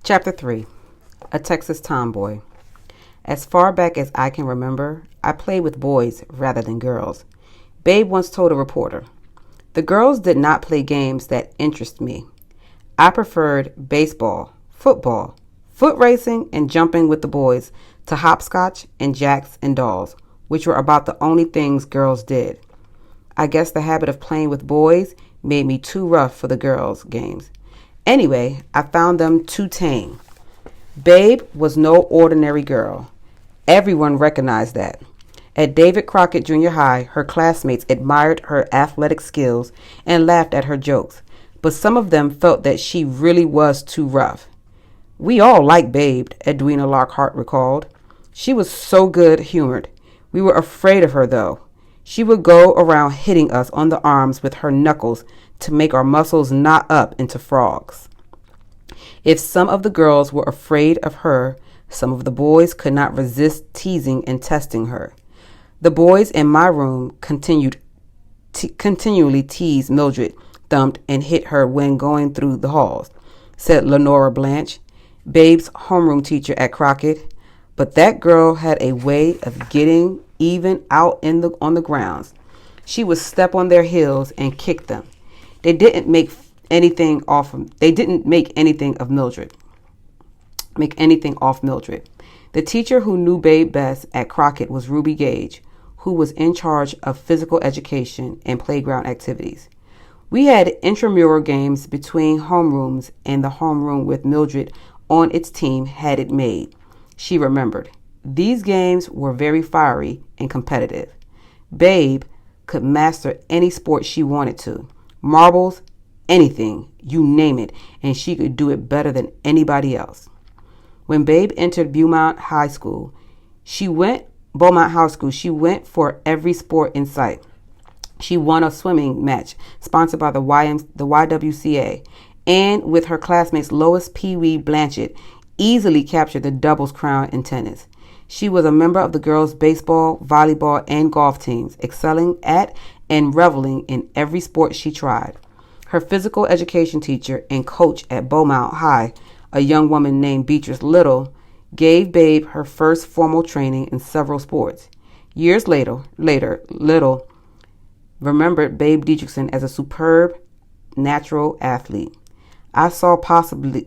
Chapter 3. A Texas Tomboy. As far back as I can remember, I played with boys rather than girls. Babe once told a reporter, "The girls did not play games that interest me. I preferred baseball, football, foot racing, and jumping with the boys to hopscotch and jacks and dolls, which were about the only things girls did. I guess the habit of playing with boys made me too rough for the girls' games. Anyway, I found them too tame. Babe was no ordinary girl. Everyone recognized that. At David Crockett Junior High, her classmates admired her athletic skills and laughed at her jokes, but some of them felt that she really was too rough. We all liked Babe, Edwina Lockhart recalled. She was so good-humored. We were afraid of her, though. She would go around hitting us on the arms with her knuckles to make our muscles knot up into frogs. If some of the girls were afraid of her, some of the boys could not resist teasing and testing her. The boys in my room continually teased Mildred, thumped, and hit her when going through the halls, said Lenora Blanche, Babe's homeroom teacher at Crockett. But that girl had a way of getting even out on the grounds. She would step on their heels and kick them. They didn't make anything off Mildred. The teacher who knew Babe best at Crockett was Ruby Gage, who was in charge of physical education and playground activities. We had intramural games between homerooms, and the homeroom with Mildred on its team had it made. She remembered. These games were very fiery and competitive. Babe could master any sport she wanted to. Marbles, anything, you name it, and she could do it better than anybody else. When Babe entered Beaumont High School, she went for every sport in sight. She won a swimming match sponsored by the YWCA, and with her classmates Lois Pee Wee Blanchett, easily captured the doubles crown in tennis. She was a member of the girls' baseball, volleyball, and golf teams, excelling at and reveling in every sport she tried. Her physical education teacher and coach at Beaumont High, a young woman named Beatrice Little, gave Babe her first formal training in several sports. Years later, Little remembered Babe Didrikson as a superb natural athlete. I saw possibly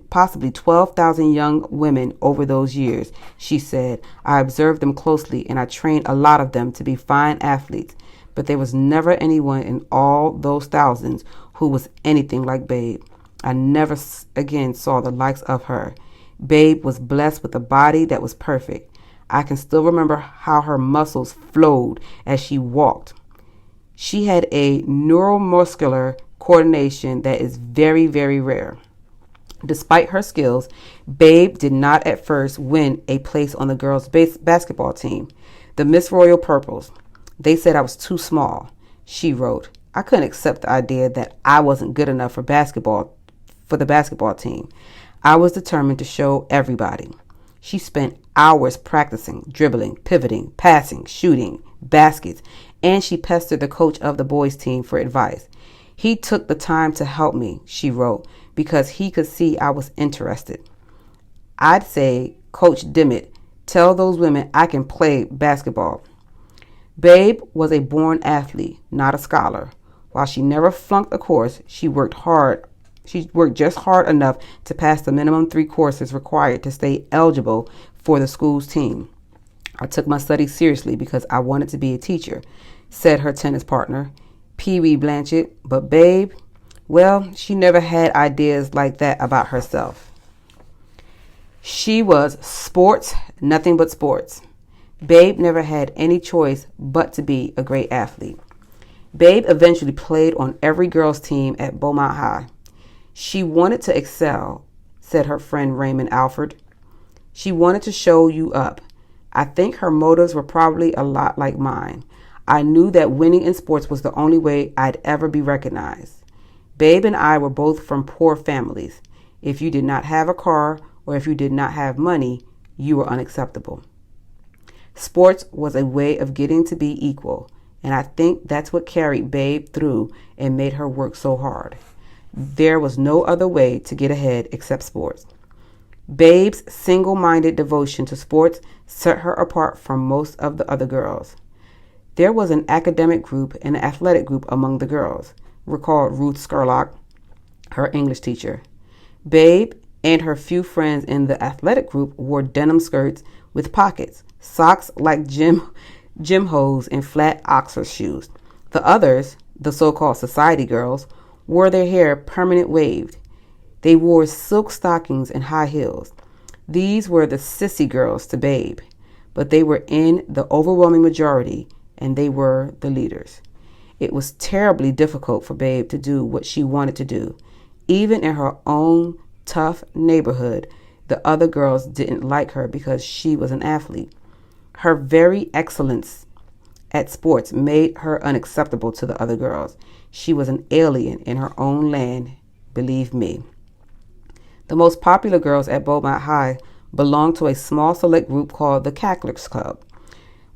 12,000 young women over those years, she said. I observed them closely, and I trained a lot of them to be fine athletes, but there was never anyone in all those thousands who was anything like Babe. I never again saw the likes of her. Babe was blessed with a body that was perfect. I can still remember how her muscles flowed as she walked. She had a neuromuscular coordination that is very, very rare. Despite her skills, Babe did not at first win a place on the girls' basketball team, the Miss Royal Purples. They said I was too small, she wrote. I couldn't accept the idea that I wasn't good enough for the basketball team. I was determined to show everybody. She spent hours practicing, dribbling, pivoting, passing, shooting, baskets, and she pestered the coach of the boys' team for advice. He took the time to help me, she wrote, because he could see I was interested. I'd say, Coach Dimmitt, tell those women I can play basketball. Babe was a born athlete, not a scholar. While she never flunked a course, she worked just hard enough to pass the minimum 3 courses required to stay eligible for the school's team. I took my studies seriously because I wanted to be a teacher, said her tennis partner, Pee Wee Blanchett. But Babe, well, she never had ideas like that about herself. She was sports, nothing but sports. Babe never had any choice but to be a great athlete. Babe eventually played on every girls' team at Beaumont High. She wanted to excel, said her friend Raymond Alford. She wanted to show you up. I think her motives were probably a lot like mine. I knew that winning in sports was the only way I'd ever be recognized. Babe and I were both from poor families. If you did not have a car or if you did not have money, you were unacceptable. Sports was a way of getting to be equal, and I think that's what carried Babe through and made her work so hard. There was no other way to get ahead except sports. Babe's single-minded devotion to sports set her apart from most of the other girls. There was an academic group and an athletic group among the girls, recalled Ruth Skurlock, her English teacher. Babe and her few friends in the athletic group wore denim skirts with pockets, socks like gym hose, and flat Oxford shoes. The others, the so-called society girls, wore their hair permanent waved. They wore silk stockings and high heels. These were the sissy girls to Babe, but they were in the overwhelming majority, and they were the leaders. It was terribly difficult for Babe to do what she wanted to do. Even in her own tough neighborhood, the other girls didn't like her because she was an athlete. Her very excellence at sports made her unacceptable to the other girls. She was an alien in her own land, believe me. The most popular girls at Beaumont High belonged to a small select group called the Cacklers Club,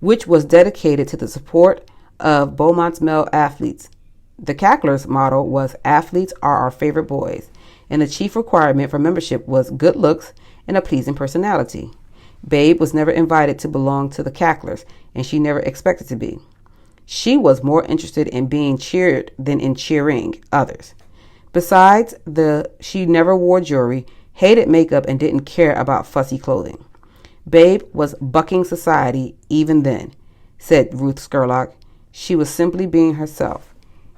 which was dedicated to the support of Beaumont's male athletes. The Cacklers' motto was "Athletes are our favorite boys," and the chief requirement for membership was good looks and a pleasing personality. Babe was never invited to belong to the Cacklers, and she never expected to be. She was more interested in being cheered than in cheering others. Besides, she never wore jewelry, hated makeup, and didn't care about fussy clothing. Babe was bucking society even then, said Ruth Skurlock. She was simply being herself.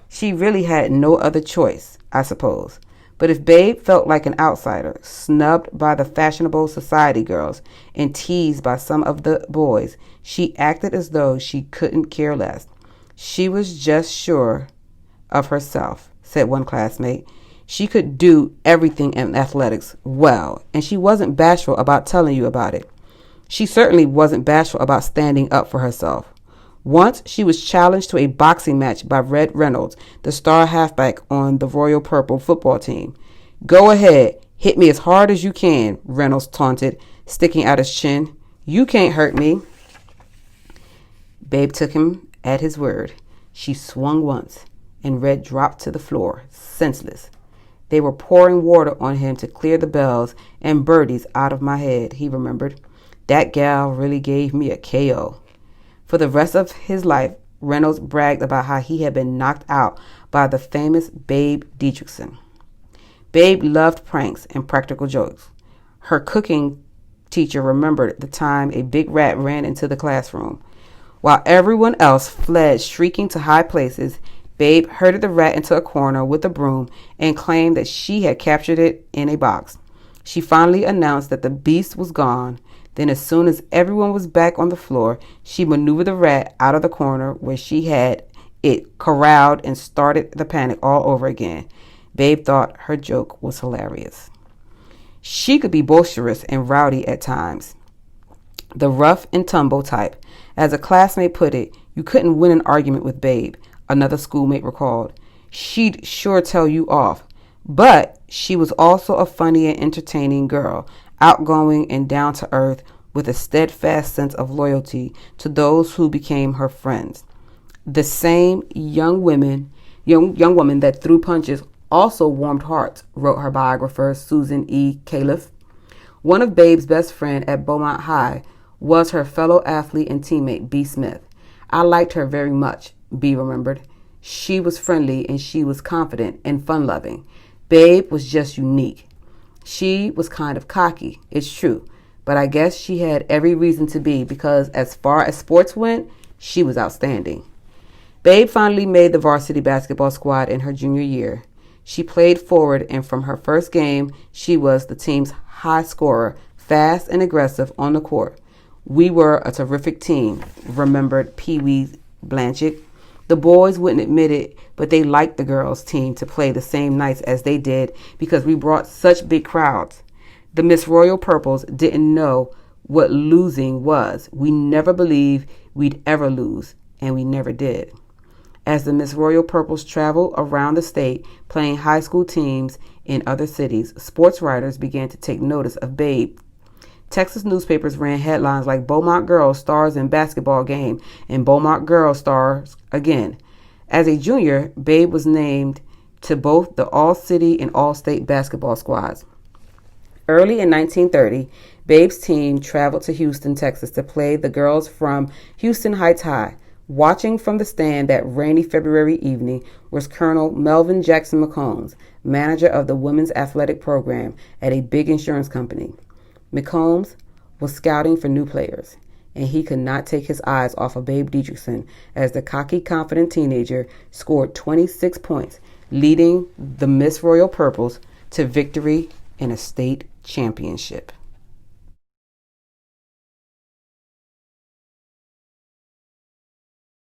She really had no other choice, I suppose. But if Babe felt like an outsider, snubbed by the fashionable society girls and teased by some of the boys, she acted as though she couldn't care less. She was just sure of herself, said one classmate. She could do everything in athletics well, and she wasn't bashful about telling you about it. She certainly wasn't bashful about standing up for herself. Once she was challenged to a boxing match by Red Reynolds, the star halfback on the Royal Purple football team. "Go ahead, hit me as hard as you can," Reynolds taunted, sticking out his chin. "You can't hurt me." Babe took him at his word. She swung once, and Red dropped to the floor, senseless. They were pouring water on him to clear the bells and birdies out of my head, he remembered. That gal really gave me a KO. For the rest of his life, Reynolds bragged about how he had been knocked out by the famous Babe Didrikson. Babe loved pranks and practical jokes. Her cooking teacher remembered the time a big rat ran into the classroom. While everyone else fled shrieking to high places, Babe herded the rat into a corner with a broom and claimed that she had captured it in a box. She finally announced that the beast was gone. Then, as soon as everyone was back on the floor, she maneuvered the rat out of the corner where she had it corralled and started the panic all over again. Babe thought her joke was hilarious. She could be boisterous and rowdy at times, the rough and tumble type. As a classmate put it, you couldn't win an argument with Babe, another schoolmate recalled. She'd sure tell you off. But she was also a funny and entertaining girl, outgoing and down to earth, with a steadfast sense of loyalty to those who became her friends. The same young woman that threw punches also warmed hearts, wrote her biographer Susan E. Califf. One of Babe's best friends at Beaumont High was her fellow athlete and teammate, B. Smith. I liked her very much, B. remembered. She was friendly and she was confident and fun-loving. Babe was just unique. She was kind of cocky, it's true, but I guess she had every reason to be because as far as sports went, she was outstanding. Babe finally made the varsity basketball squad in her junior year. She played forward, and from her first game, she was the team's high scorer, fast and aggressive on the court. We were a terrific team, remembered Pee Wee Blanchett. The boys wouldn't admit it, but they liked the girls' team to play the same nights as they did because we brought such big crowds. The Miss Royal Purples didn't know what losing was. We never believed we'd ever lose, and we never did. As the Miss Royal Purples traveled around the state playing high school teams in other cities, sports writers began to take notice of Babe. Texas newspapers ran headlines like "Beaumont Girls Stars in Basketball Game" and "Beaumont Girls Stars Again." As a junior, Babe was named to both the All-City and All-State basketball squads. Early in 1930, Babe's team traveled to Houston, Texas to play the girls from Houston Heights High. Watching from the stand that rainy February evening was Colonel Melvin Jackson McCombs, manager of the women's athletic program at a big insurance company. McCombs was scouting for new players, and he could not take his eyes off of Babe Didrikson as the cocky, confident teenager scored 26 points, leading the Miss Royal Purples to victory in a state championship.